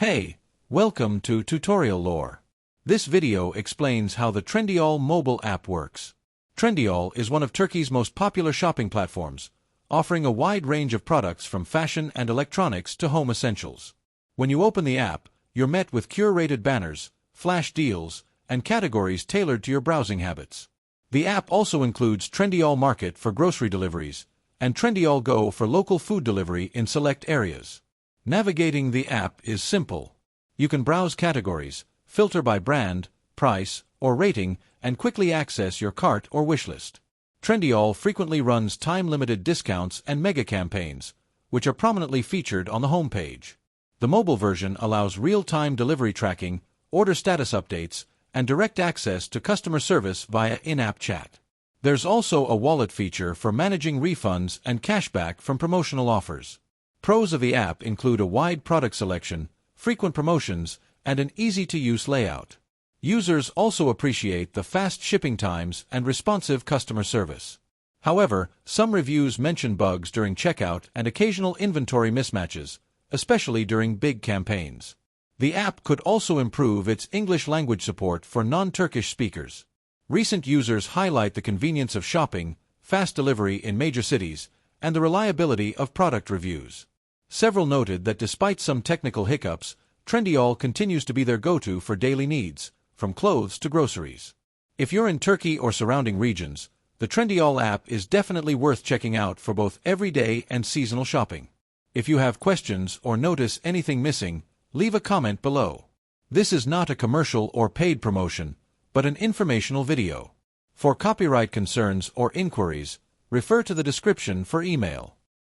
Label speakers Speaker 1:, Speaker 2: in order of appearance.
Speaker 1: Hey, welcome to Tutorial Lore. This video explains how the Trendyol mobile app works. Trendyol is one of Turkey's most popular shopping platforms, offering a wide range of products from fashion and electronics to home essentials. When you open the app, you're met with curated banners, flash deals, and categories tailored to your browsing habits. The app also includes Trendyol Market for grocery deliveries, and Trendyol Go for local food delivery in select areas. Navigating the app is simple. You can browse categories, filter by brand, price, or rating, and quickly access your cart or wishlist. Trendyol frequently runs time-limited discounts and mega campaigns, which are prominently featured on the homepage. The mobile version allows real-time delivery tracking, order status updates, and direct access to customer service via in-app chat. There's also a wallet feature for managing refunds and cashback from promotional offers. Pros of the app include a wide product selection, frequent promotions, and an easy-to-use layout. Users also appreciate the fast shipping times and responsive customer service. However, some reviews mention bugs during checkout and occasional inventory mismatches, especially during big campaigns. The app could also improve its English language support for non-Turkish speakers. Recent users highlight the convenience of shopping, fast delivery in major cities, and the reliability of product reviews. Several noted that despite some technical hiccups, Trendyol continues to be their go-to for daily needs, from clothes to groceries. If you're in Turkey or surrounding regions, the Trendyol app is definitely worth checking out for both everyday and seasonal shopping. If you have questions or notice anything missing, leave a comment below. This is not a commercial or paid promotion, but an informational video. For copyright concerns or inquiries, refer to the description for email.